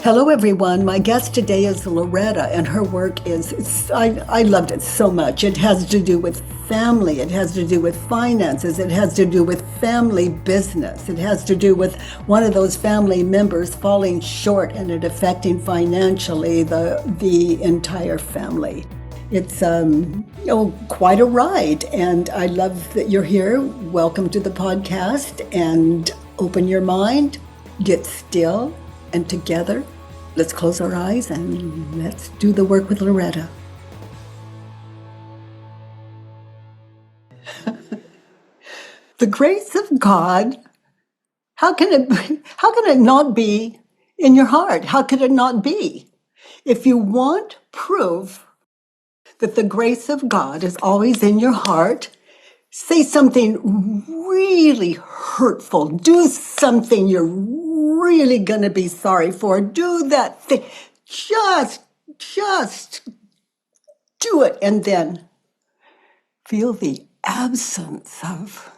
Hello, everyone. My guest today is Loretta, and her work I loved it so much. It has to do with family, it has to do with finances, it has to do with family business, it has to do with one of those family members falling short and it affecting financially the entire family. It's quite a ride, and I love that you're here. Welcome to the podcast, and open your mind, get still, and together, let's close our eyes and let's do the work with Loretta. The grace of God, how can it not be in your heart? How could it not be? If you want proof that the grace of God is always in your heart, say something really hurtful. Do something you're really going to be sorry for. Do that thing. Just do it. And then feel the absence of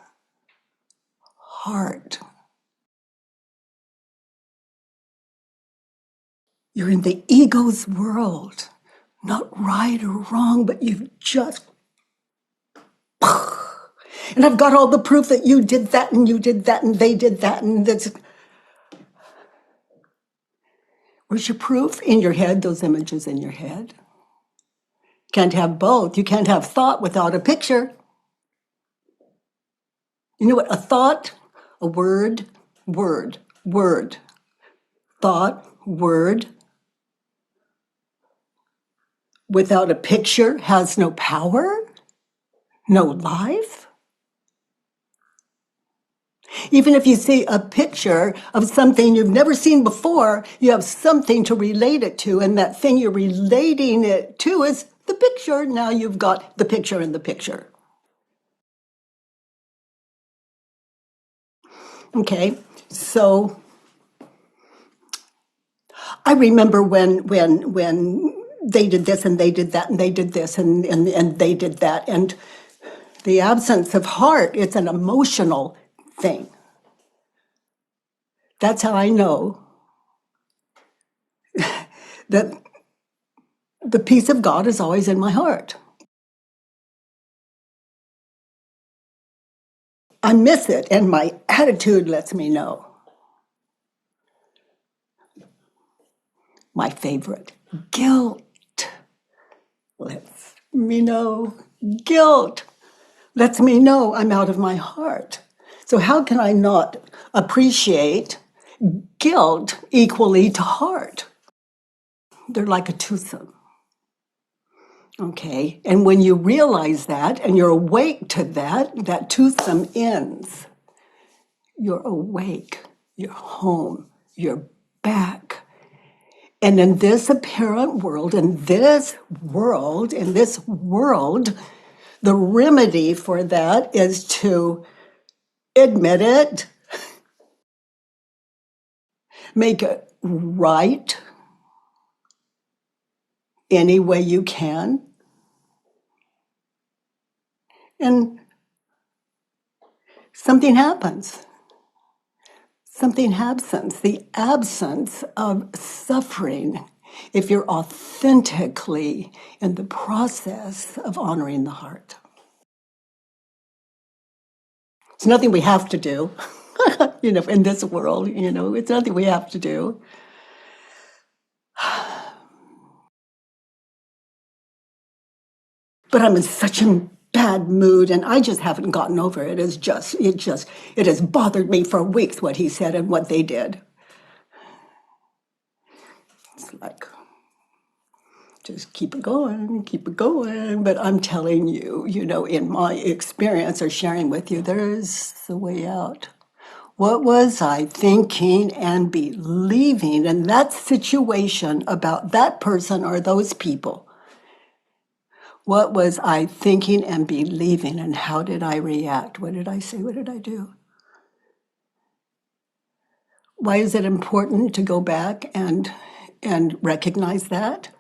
heart. You're in the ego's world. Not right or wrong, but you've just... And I've got all the proof that you did that and you did that and they did that and that's... Where's your proof? In your head, those images in your head. Can't have both. You can't have thought without a picture. You know what? A thought, a word. Thought, word. Without a picture has no power, no life. Even if you see a picture of something you've never seen before, you have something to relate it to, and that thing you're relating it to is the picture. Now you've got the picture in the picture. Okay, so I remember when they did this and they did that and they did this and they did that, and the absence of heart, it's an emotional thing. That's how I know that the peace of God is always in my heart. I miss it, and my attitude lets me know. My favorite, guilt lets me know. Guilt lets me know I'm out of my heart. So how can I not appreciate guilt equally to heart? They're like a twosome. Okay, and when you realize that and you're awake to that, that twosome ends. You're awake, you're home, you're back. And in this apparent world, the remedy for that is to admit it, make it right any way you can, and something happens. Something happens, the absence of suffering, if you're authentically in the process of honoring the heart. It's nothing we have to do, in this world, it's nothing we have to do. But I'm in such a bad mood, and I just haven't gotten over it. It has bothered me for weeks, what he said and what they did. It's like, just keep it going. But I'm telling you, in my experience or sharing with you, there is a way out. What was I thinking and believing in that situation about that person or those people? What was I thinking and believing, and how did I react? What did I say? What did I do? Why is it important to go back and recognize that?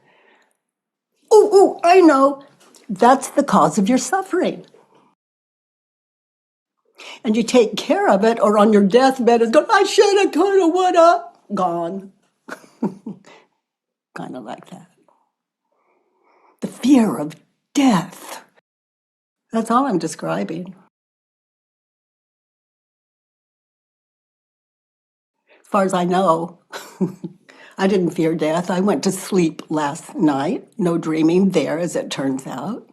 Oh, I know. That's the cause of your suffering. And you take care of it, or on your deathbed, it's going, I should have, could have, would have, gone. Kind of like that. The fear of death. That's all I'm describing. As far as I know, I didn't fear death. I went to sleep last night. No dreaming there, as it turns out.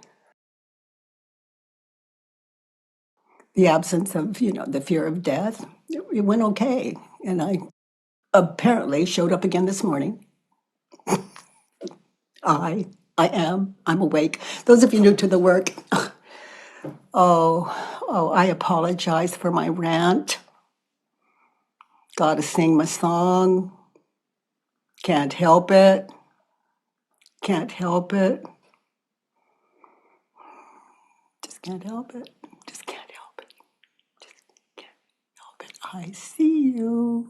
The absence of, the fear of death, it went okay. And I apparently showed up again this morning. I I'm awake. Those of you new to the work, I apologize for my rant. Gotta sing my song. Can't help it. Can't help it. Just can't help it. Just can't help it. Just can't help it. I see you.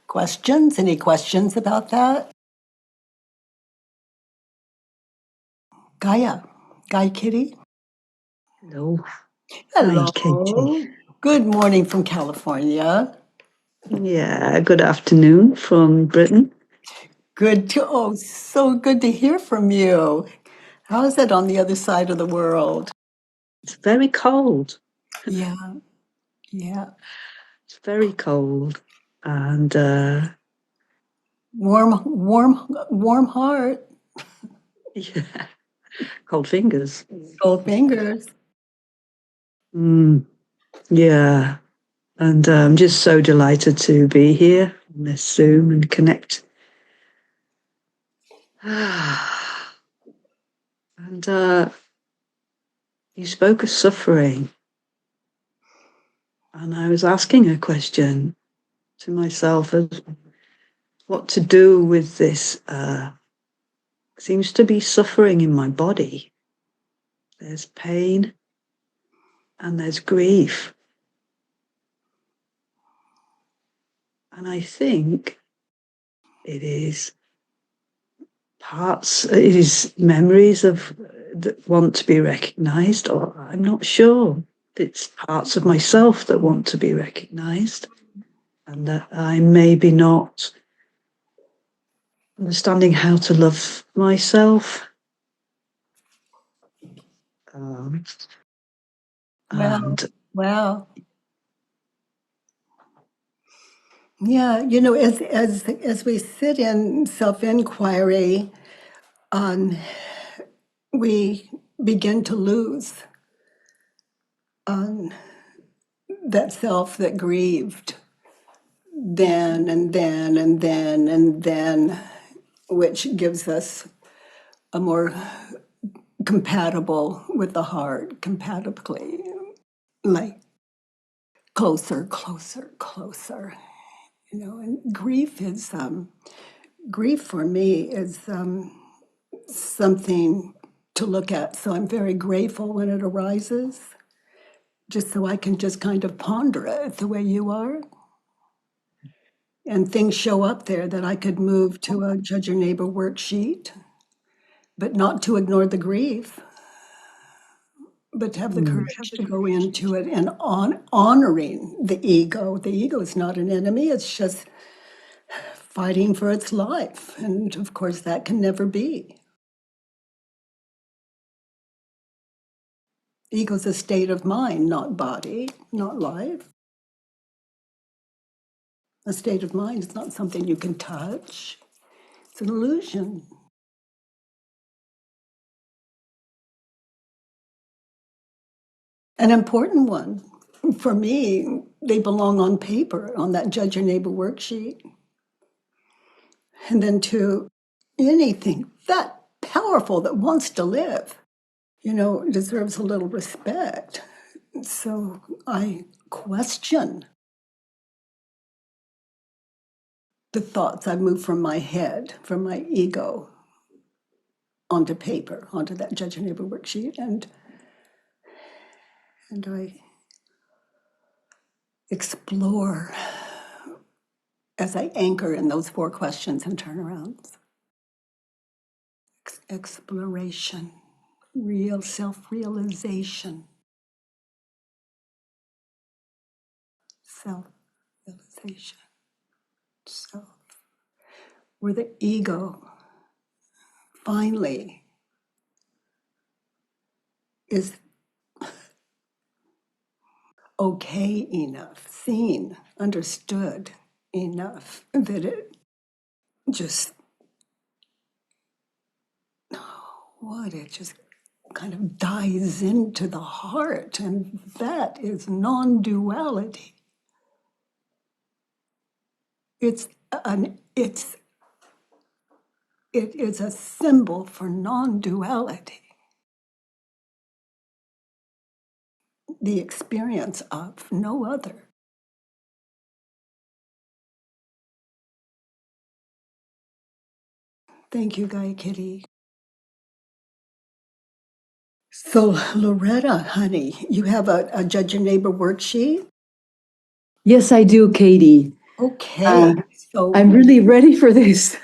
Questions? Any questions about that? Guy Kitty? Hello. Hello. Hi, Katie. Good morning from California. Yeah, good afternoon from Britain. So good to hear from you. How is it on the other side of the world? It's very cold. Yeah, yeah. It's very cold. And Warm heart, yeah, cold fingers. cold fingers. Yeah. And I'm just so delighted to be here on this Zoom and connect. And you spoke of suffering. And I was asking a question to myself of what to do with this seems to be suffering in my body. There's pain and there's grief. And I think it is memories of that want to be recognized, or I'm not sure. It's parts of myself that want to be recognized, and that I maybe not understanding how to love myself. Um, Wow, and wow. Yeah, as we sit in self-inquiry, we begin to lose that self that grieved then and then and then and then, which gives us a more compatible with the heart, compatibly, like closer. And grief for me is something to look at. So I'm very grateful when it arises, just so I can just kind of ponder it the way you are. And things show up there that I could move to a judge your neighbor worksheet, but not to ignore the grief, but to have the courage to go into it and honoring the ego. The ego is not an enemy, it's just fighting for its life. And of course, that can never be. Ego is a state of mind, not body, not life. A state of mind is not something you can touch, it's an illusion. An important one. For me, they belong on paper, on that judge your neighbor worksheet. And then to anything that powerful that wants to live, deserves a little respect. So I question the thoughts. I move from my head, from my ego, onto paper, onto that judge your neighbor worksheet, and I explore as I anchor in those 4 questions and turnarounds. Exploration. Real self-realization. Self-realization. Self. Where the ego finally is okay enough, seen, understood enough that it just, it just kind of dives into the heart, and that is non-duality. It is a symbol for non-duality, the experience of no other. Thank you, Guy Kitty. So, Loretta, honey, you have a Judge Your Neighbor worksheet? Yes, I do, Katie. Okay, I'm really ready for this.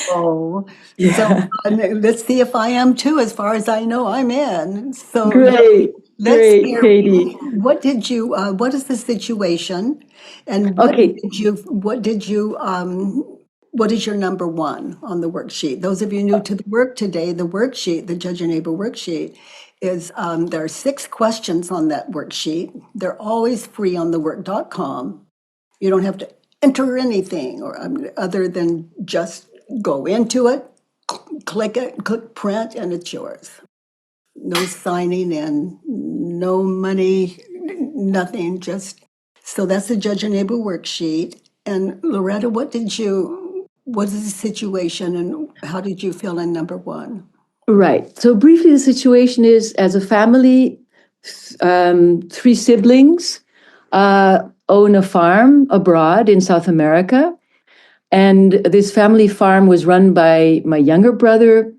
so Yeah. let's see if I am too. As far as I know, I'm in. So Great, let's great, hear. Katie. What is the situation, and Okay, what is your number one on the worksheet? Those of you new to the work today, the worksheet, the Judge Your Neighbor worksheet, is there are 6 questions on that worksheet. They're always free on thework.com. You don't have to enter anything or other than just go into it, click it, click print, and it's yours. No signing in, no money, nothing. Just so that's the Judge and Neighbor worksheet. And Loretta, what is the situation, and how did you feel in number one? right. So briefly, the situation is as a family, 3 siblings own a farm abroad in South America. And this family farm was run by my younger brother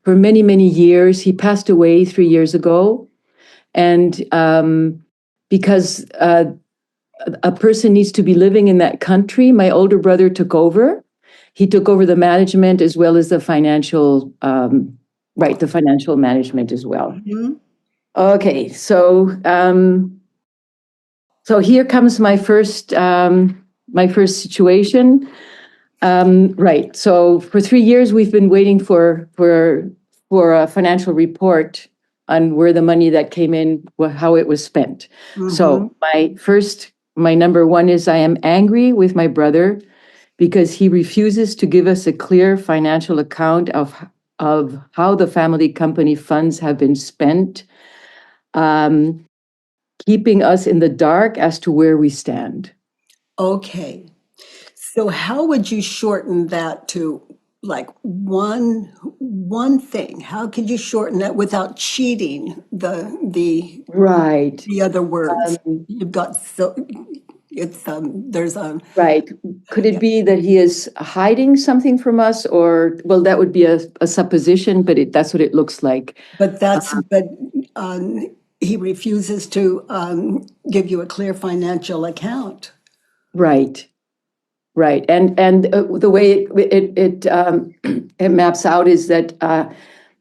for many, many years. He passed away 3 years ago. And because a person needs to be living in that country, my older brother took over. He took over the management as well as the financial, the financial management as well. Mhm. Okay, so here comes my first situation. Right. So for 3 years, we've been waiting for a financial report on where the money that came in, how it was spent. Mhm. So my number one is I am angry with my brother because he refuses to give us a clear financial account of how the family company funds have been spent, um, keeping us in the dark as to where we stand. Okay. So how would you shorten that to like one thing? How could you shorten that without cheating Right. the other words? You've got so it's there's a Right. Could it yeah, be that he is hiding something from us, or, well, that would be a supposition, but that's what it looks like. but he refuses to give you a clear financial account. Right. Right. And the way it maps out is that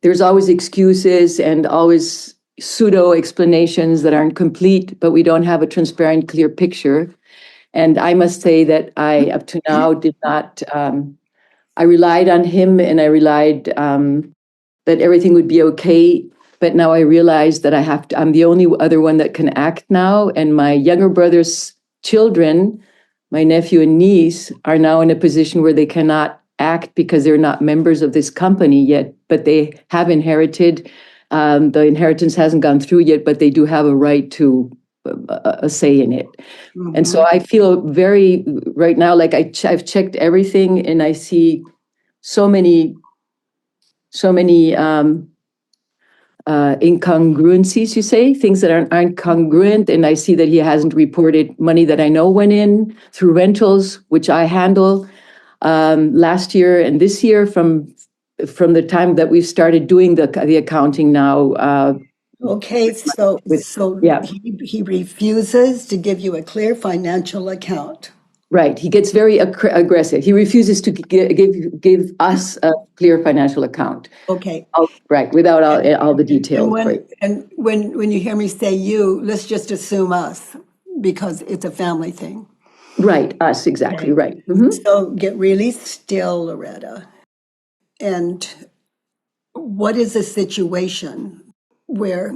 there's always excuses and always pseudo explanations that aren't complete, but we don't have a transparent, clear picture. And I must say that I, up to now, did not. I relied on him, and I relied that everything would be okay. But now I realize that I'm the only other one that can act now. And my younger brother's children, my nephew and niece, are now in a position where they cannot act because they're not members of this company yet, but they have inherited. The inheritance hasn't gone through yet, but they do have a right to a say in it. And so Mhm. I feel very, right now, like I've checked everything and I see so many incongruencies, you say, things that aren't congruent. And I see that he hasn't reported money that I know went in through rentals, which I handle last year and this year from the time that we've started doing the accounting now. Okay, so With Yeah, he refuses to give you a clear financial account. Right. He gets very aggressive. He refuses to give us a clear financial account. Okay. Right. Without all the details. And when you hear me say you, let's just assume us, because it's a family thing. Right. Us. Exactly. Okay. Right. Mm-hmm. So get really still, Loretta. And what is a situation where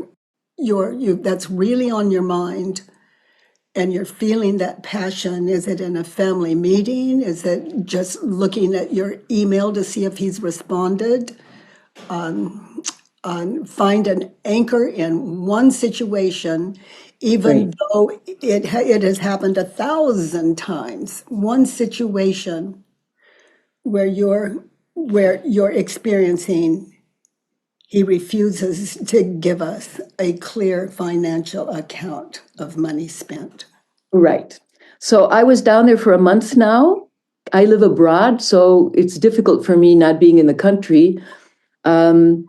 that's really on your mind and you're feeling that passion? Is it in a family meeting? Is it just looking at your email to see if he's responded? Find an anchor in one situation, even though it has happened 1,000 times. One situation where you're experiencing he refuses to give us a clear financial account of money spent. Right. So I was down there for a month now. I live abroad, so it's difficult for me not being in the country. And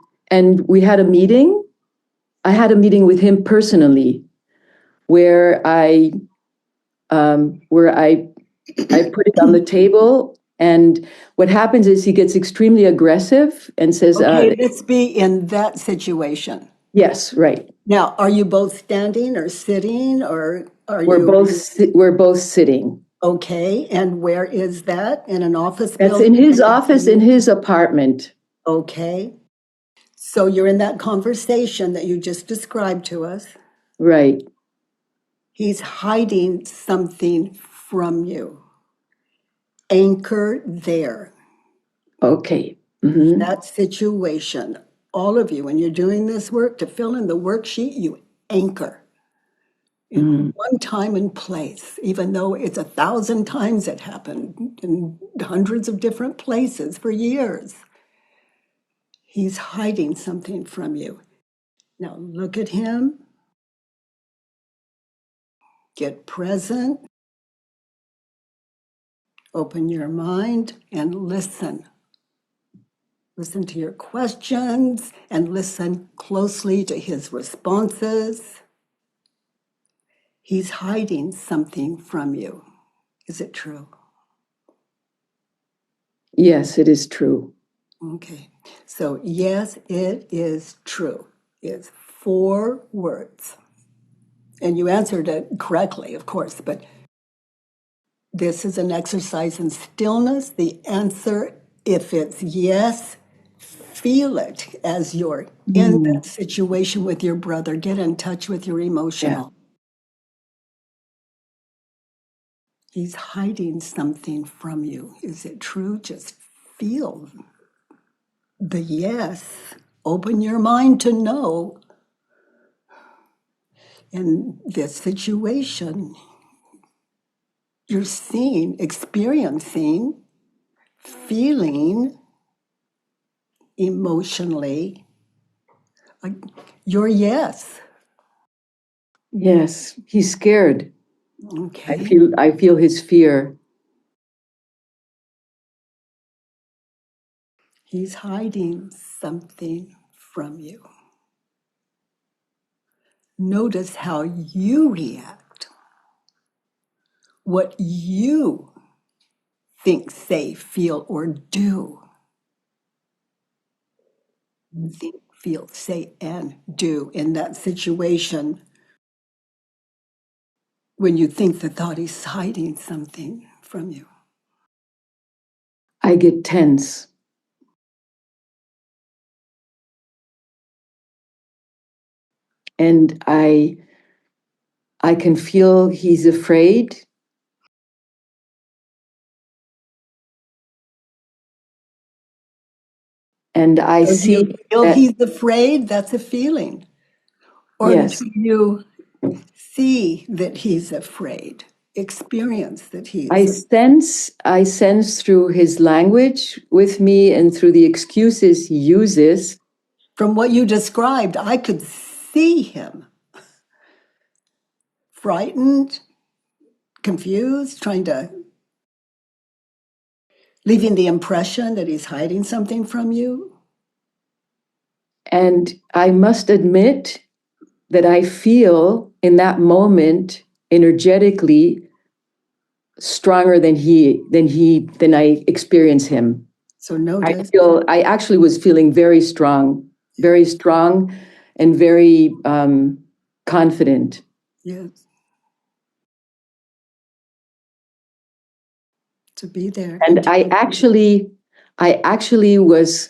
we had a meeting. I had a meeting with him personally, where I put it on the table. And what happens is he gets extremely aggressive and says, Okay, let's be in that situation. yes, right. Now, are you both standing or sitting, or are We're both sitting. Okay, and where is that? In an office That's building? in his office, in his apartment. Okay. So you're in that conversation that you just described to us. Right. He's hiding something from you. Anchor there. Okay. Mm-hmm. That situation, all of you, when you're doing this work, to fill in the worksheet, you anchor in one time and place, even though it's 1,000 times it happened in hundreds of different places for years. He's hiding something from you. Now look at him. Get present. Open your mind and listen. Listen to your questions and listen closely to his responses. He's hiding something from you. Is it true? Yes, it is true. Okay. So, yes, it is true. It's 4 words. And you answered it correctly, of course, but this is an exercise in stillness. The answer, if it's yes, feel it as you're in that situation with your brother. Get in touch with your emotional. Yeah. He's hiding something from you. Is it true? Just feel the yes. Open your mind to know. In this situation, you're seeing, experiencing, feeling emotionally your yes. Yes, he's scared. Okay. I feel his fear. He's hiding something from you. Notice how you react, what you think, say, feel, or do. Think, feel, say, and do in that situation when you think the thought is hiding something from you. I get tense. And I can feel he's afraid. And I So do see you feel that, he's afraid? That's a feeling. Or yes, do you see that he's afraid? Experience that I he's. sense through his language with me and through the excuses he uses. From what you described, I could see him frightened, confused, leaving the impression that he's hiding something from you. And I must admit that I feel in that moment energetically stronger than I experience him. So notice. I actually was feeling very strong and very confident. Yes. To be there. And I actually was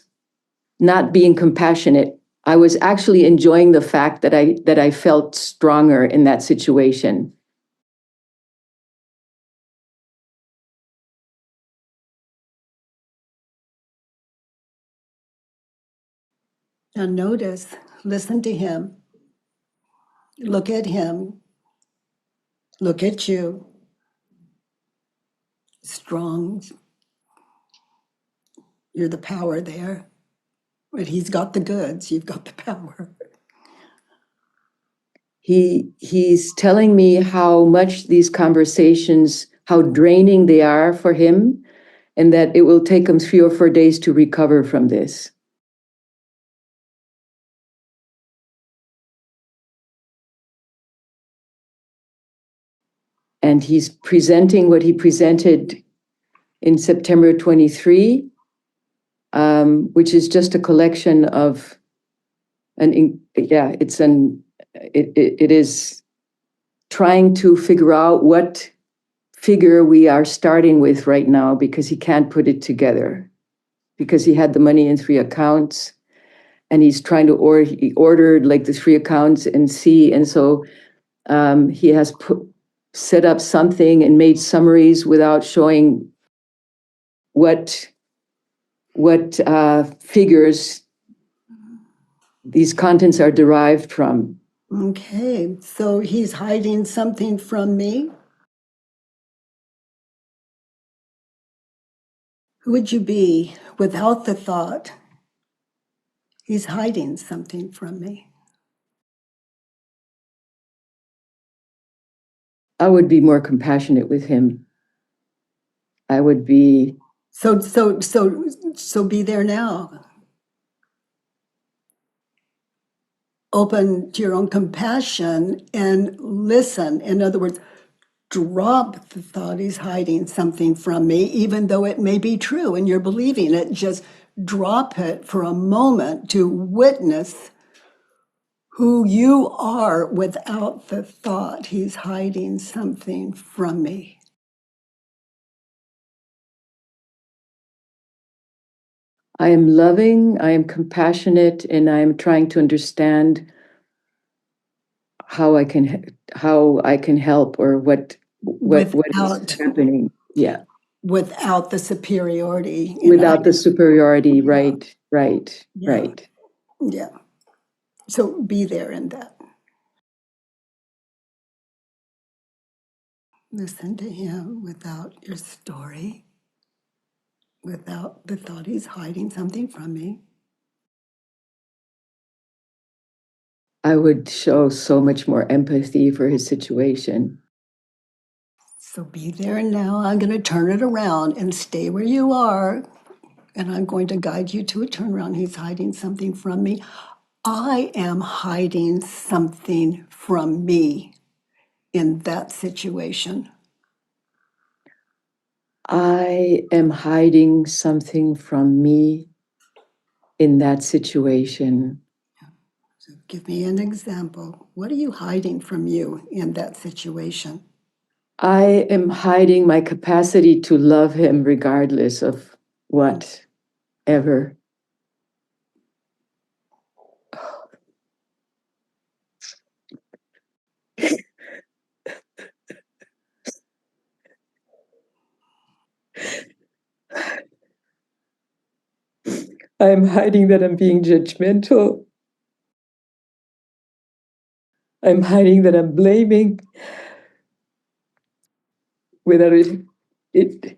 not being compassionate. I was actually enjoying the fact that I felt stronger in that situation. Now notice, listen to him, look at him, look at you, strong. You're the power there, but he's got the goods, you've got the power. He's telling me how much these conversations, how draining they are for him, and that it will take him 3 or 4 days to recover from this. And he's presenting what he presented in September 23, which is just a collection of it is trying to figure out what figure we are starting with right now, because he can't put it together, because he had the money in 3 accounts, and he's trying to he ordered like the 3 accounts and see, and so he has set up something and made summaries without showing what figures these contents are derived from. Okay, so he's hiding something from me. Who would you be without the thought, he's hiding something from me? I would be more compassionate with him. I would be. So be there now. Open to your own compassion and listen. In other words, drop the thought he's hiding something from me, even though it may be true and you're believing it. Just drop it for a moment to witness who you are without the thought he's hiding something from me. I am loving, I am compassionate, and I am trying to understand how I can help, or what is happening. Yeah. Without the superiority. Without the superiority, right. Yeah. So be there in that. Listen to him without your story, without the thought he's hiding something from me. I would show so much more empathy for his situation. So be there now. I'm going to turn it around and stay where you are. And I'm going to guide you to a turnaround. He's hiding something from me. I am hiding something from me in that situation. I am hiding something from me in that situation. So give me an example. What are you hiding from you in that situation? I am hiding my capacity to love him regardless of whatever. I'm hiding that I'm being judgmental. I'm hiding that I'm blaming without it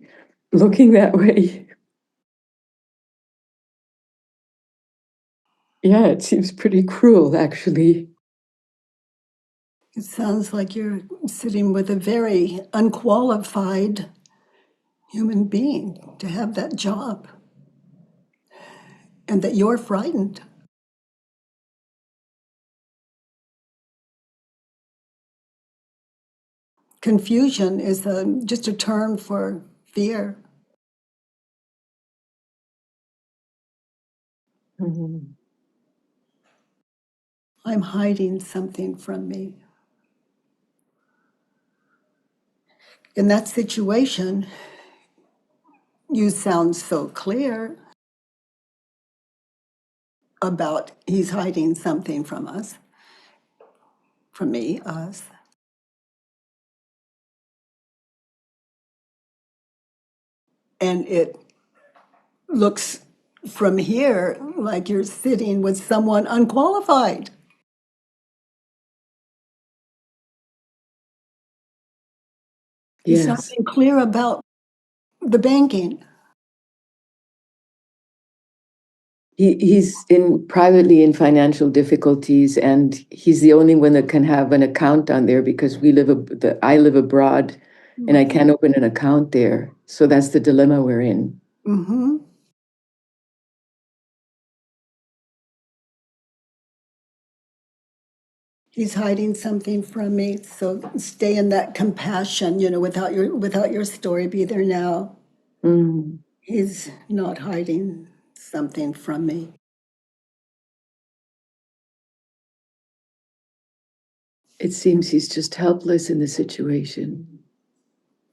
looking that way. Yeah, it seems pretty cruel, actually. It sounds like you're sitting with a very unqualified human being to have that job, and that you're frightened. confusion is just a term for fear. Mhm. I'm hiding something from me. In that situation, you sound so clear about he's hiding something from us, from me, us. And it looks from here like you're sitting with someone unqualified. He's not Yes. being clear about the banking. He's in privately in financial difficulties, and he's the only one that can have an account on there because I live abroad, and I can't open an account there. So that's the dilemma we're in. Mm-hmm. He's hiding something from me. So stay in that compassion, without your story, be there now. Mm. He's not hiding something from me. It seems he's just helpless in the situation.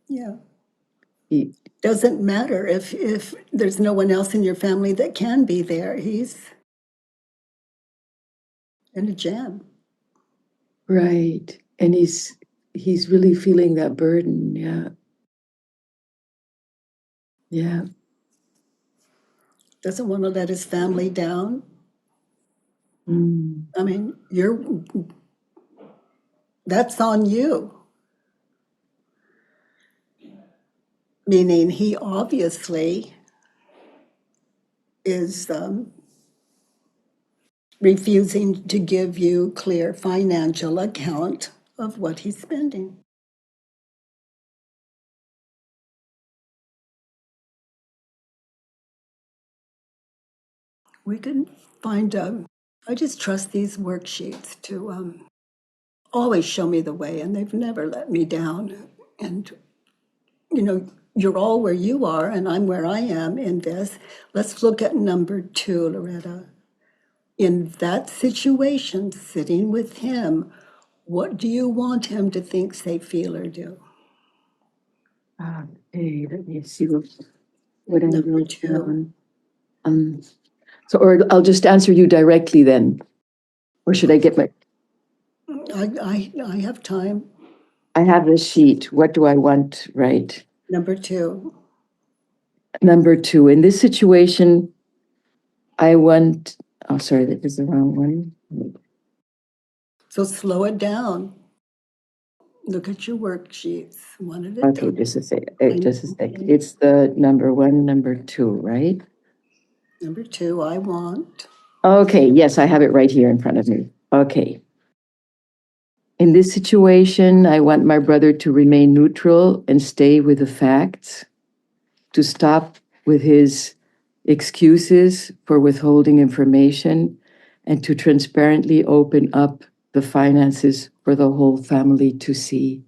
Yeah. He, Doesn't matter if there's no one else in your family that can be there. He's in a jam. right, and he's really feeling that burden. Yeah, yeah. Doesn't want to let his family down. Mm. I mean, that's on you. Meaning he obviously is refusing to give you clear financial account of what he's spending. We can find I just trust these worksheets to always show me the way, and they've never let me down. And, you're all where you are, and I'm where I am in this. Let's look at number 2, Loretta. In that situation, sitting with him, what do you want him to think, say, feel, or do? Okay, let me see what I Number wrote 2. down. Or I'll just answer you directly then, or should I get my? I have time. I have the sheet. What do I want? Right. Number 2. Number 2. In this situation, I want. Oh, sorry, that is the wrong one. So slow it down. Look at your worksheets one at a Okay, time. just a sec. Just a sec. It's the number 1, number 2, right? Number 2, I want. Okay, yes, I have it right here in front of me. Okay. In this situation, I want my brother to remain neutral and stay with the facts, to stop with his excuses for withholding information, and to transparently open up the finances for the whole family to see.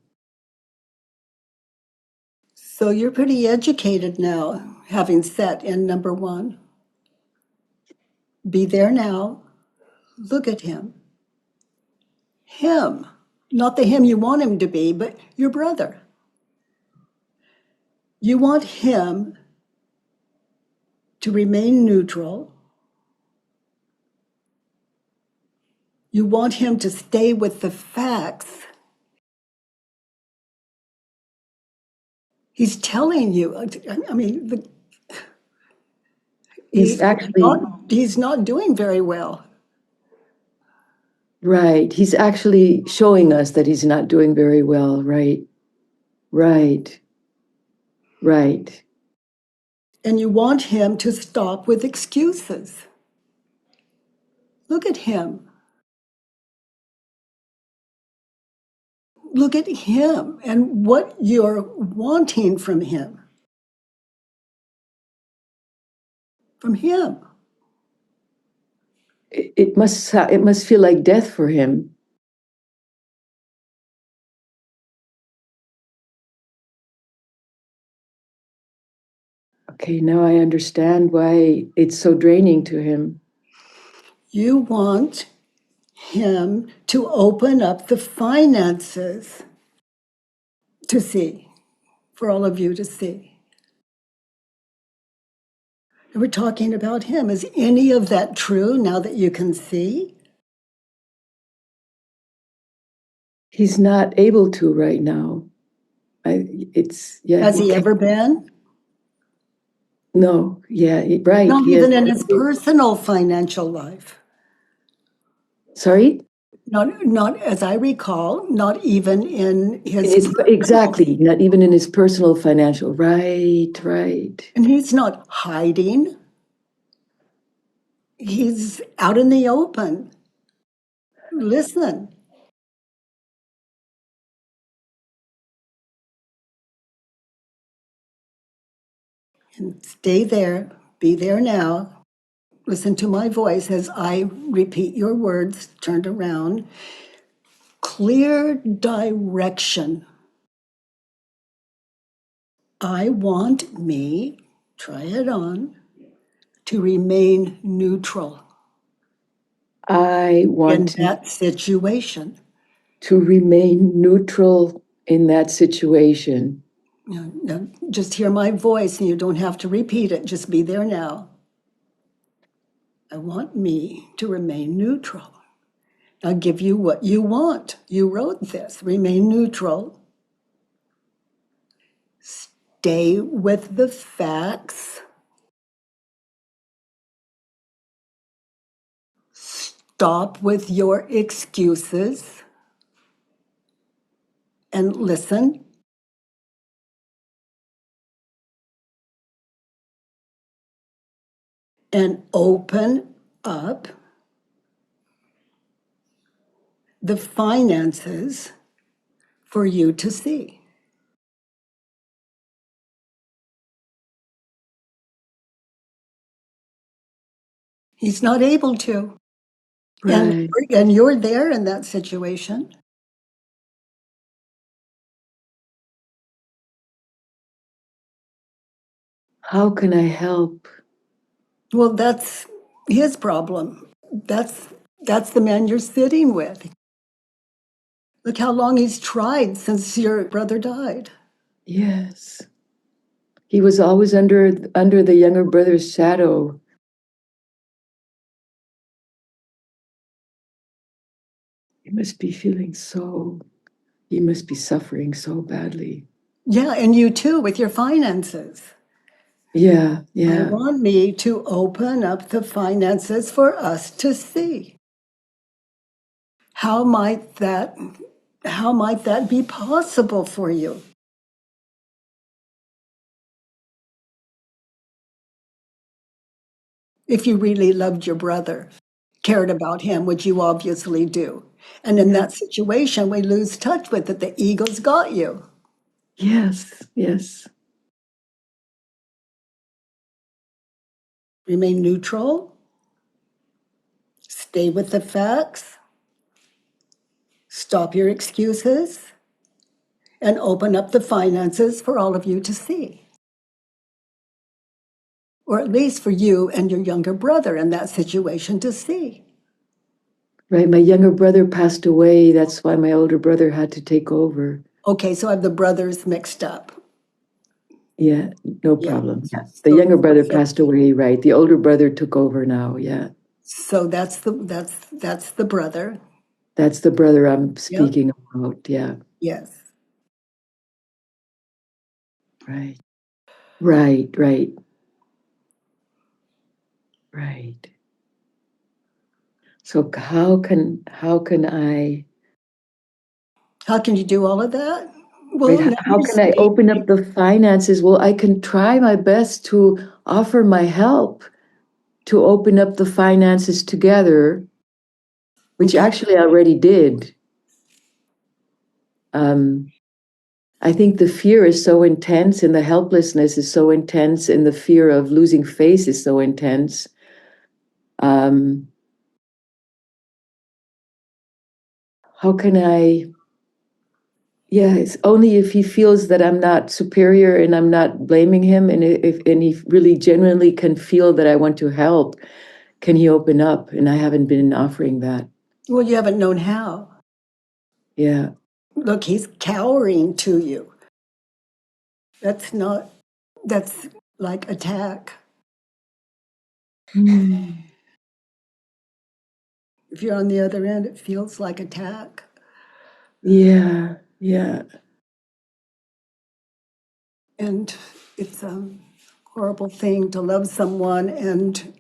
So you're pretty educated now, having sat in number 1. Be there now. Look at him. Him. Not the him you want him to be, but your brother. You want him to remain neutral. You want him to stay with the facts. He's telling you, I mean, he's not doing very well. Right. He's actually showing us that he's not doing very well. Right. Right. Right. And you want him to stop with excuses. Look at him. Look at him and what you're wanting from him. From him. It must feel like death for him. Okay, now I understand why it's so draining to him. You want him to open up the finances to see, for all of you to see. And we're talking about him. Is any of that true now that you can see? He's not able to right now. Has he ever been? No, yeah, right. Not even in his personal financial life. Sorry? Not as I recall, not even in his Exactly, not even in his personal financial. Right. And he's not hiding. He's out in the open. Listen. And stay there. Be there now. Listen to my voice as I repeat your words turned around. Clear direction. I want me, try it on, to remain neutral I in want that situation. to remain neutral in that situation. Now, just hear my voice and you don't have to repeat it. Just be there now. I want me to remain neutral. I'll give you what you want. You wrote this. Remain neutral. Stay with the facts. Stop with your excuses and listen. And open up the finances for you to see. He's not able to. Right. And you're there in that situation. How can I help? Well, that's his problem. That's the man you're sitting with. Look how long he's tried since your brother died. Yes. He was always under the younger brother's shadow. He must be suffering so badly. Yeah, and you too with your finances. Yeah. I want me to open up the finances for us to see. How might that be possible for you? If you really loved your brother, cared about him, which you obviously do. And in that situation, we lose touch with it. The ego's got you. Yes. Remain neutral. Stay with the facts. Stop your excuses. And open up the finances for all of you to see. Or at least for you and your younger brother in that situation to see. Right. My younger brother passed away. That's why my older brother had to take over. Okay, so I have the brothers mixed up. Yeah, no Yeah. problem. Yeah. The younger brother passed away, right? The older brother took over now, yeah. So that's the brother. That's the brother I'm speaking about, yeah. Yes. Right. So how can I How can you do all of that? Well, right, how can I open up the finances? Well, I can try my best to offer my help to open up the finances together, which actually I already did. I think the fear is so intense and the helplessness is so intense and the fear of losing face is so intense. How can I, Yeah, it's only if he feels that I'm not superior and I'm not blaming him, and he really genuinely can feel that I want to help, can he open up? And I haven't been offering that. Well, you haven't known how. Yeah. Look, he's cowering to you. That's like attack. Mm. If you're on the other end, it feels like attack. Yeah. Yeah. And it's a horrible thing to love someone and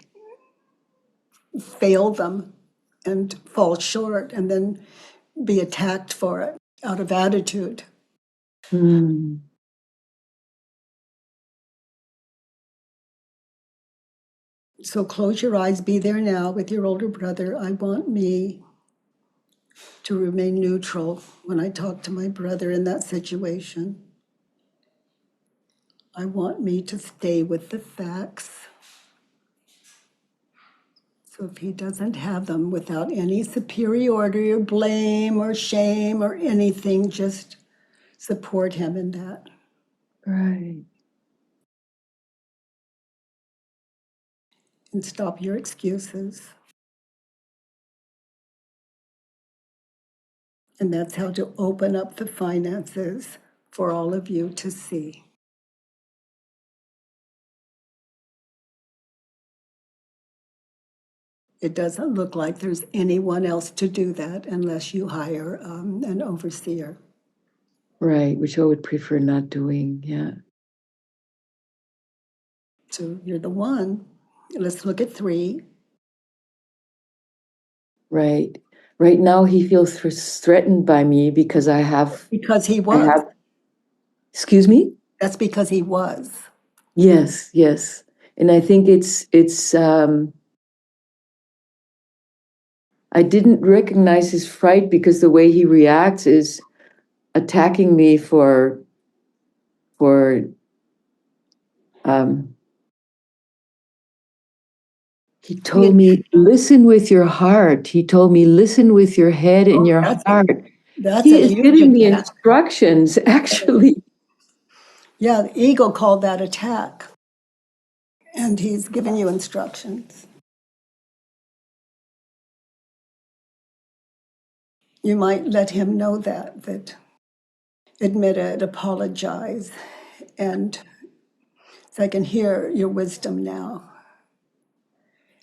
fail them and fall short and then be attacked for it out of attitude. Mm. So close your eyes, be there now with your older brother. I want me to remain neutral when I talk to my brother in that situation. I want me to stay with the facts. So if he doesn't have them, without any superiority or blame or shame or anything, just support him in that. Right. And stop your excuses. And that's how to open up the finances for all of you to see. It doesn't look like there's anyone else to do that unless you hire an overseer. Right. Which I would prefer not doing. Yeah. So you're the one. Let's look at 3. Right. Right now he feels threatened by me because Because he I was. have, excuse me? That's because he was. Yes, yes. And I think I didn't recognize his fright because the way he reacts is attacking me for um he told me, listen with your heart. He told me, listen with your head and your heart. That's a He is huge giving me attack. instructions, actually. Yeah, the ego called that attack. And he's giving you instructions. You might let him know that admit it, apologize. And so I can hear your wisdom now.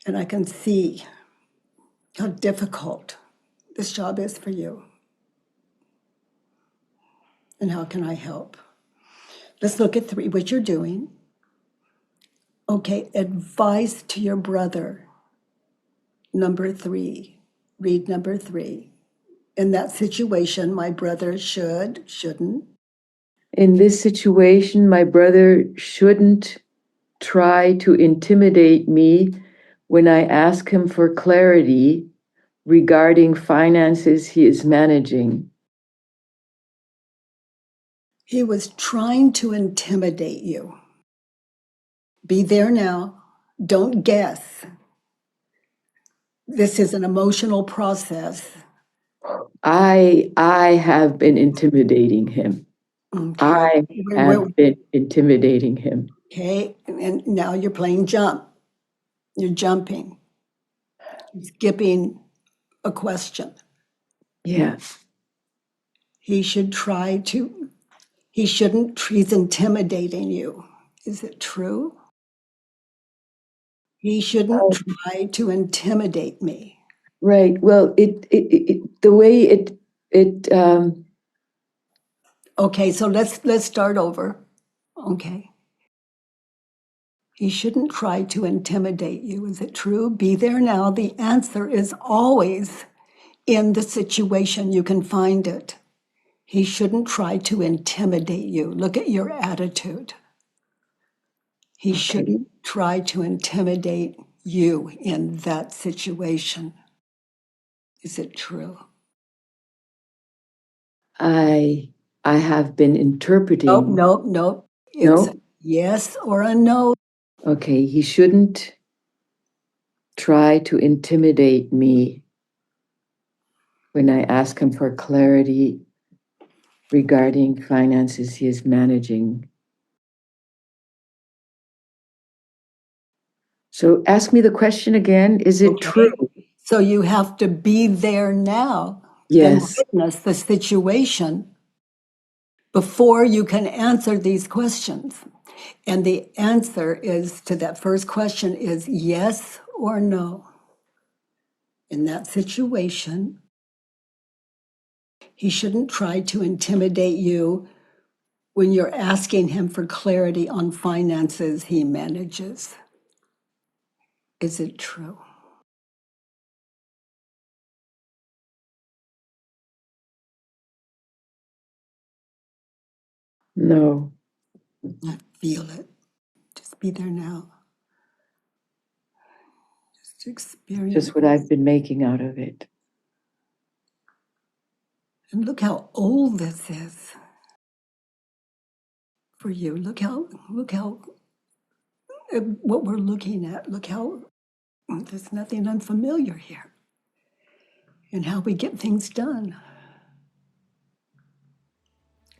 And I can see how difficult this job is for you. And how can I help? Let's look at 3, what you're doing. Okay, advice to your brother. Number 3, read number 3. In that situation, my brother shouldn't. In this situation, my brother shouldn't try to intimidate me when I ask him for clarity regarding finances he is managing. He was trying to intimidate you. Be there now. Don't guess. This is an emotional process. I have been intimidating him. Okay. I have been intimidating him. Okay, and now you're playing jump. You're jumping, skipping a question. Yes. He shouldn't, he's intimidating you. Is it true? He shouldn't try to intimidate me. Right. Well, the way it Okay, so let's start over. Okay. He shouldn't try to intimidate you. Is it true? Be there now. The answer is always in the situation. You can find it. He shouldn't try to intimidate you. Look at your attitude. He shouldn't try to intimidate you in that situation. Is it true? I have been interpreting. Nope. It's No? a yes or a no. Okay, he shouldn't try to intimidate me when I ask him for clarity regarding finances he is managing. So ask me the question again. Is it true? So you have to be there now and Yes. witness the situation before you can answer these questions. And the answer is to that first question is yes or no. In that situation, he shouldn't try to intimidate you when you're asking him for clarity on finances he manages. Is it true? No. I feel it. Just be there now. Just experience. Just what I've been making out of it. And look how old this is for you. Look how what we're looking at. Look how there's nothing unfamiliar here. And how we get things done.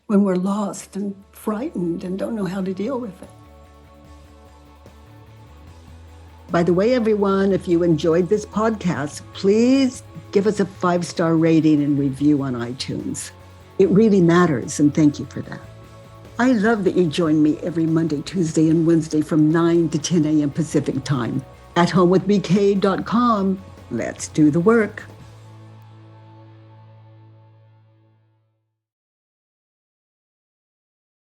When we're lost and frightened and don't know how to deal with it. By the way, everyone, if you enjoyed this podcast, please give us a 5-star rating and review on iTunes. It really matters, and thank you for that. I love that you join me every Monday, Tuesday, and Wednesday from 9 to 10 a.m. Pacific time at homewithbk.com. Let's do the work.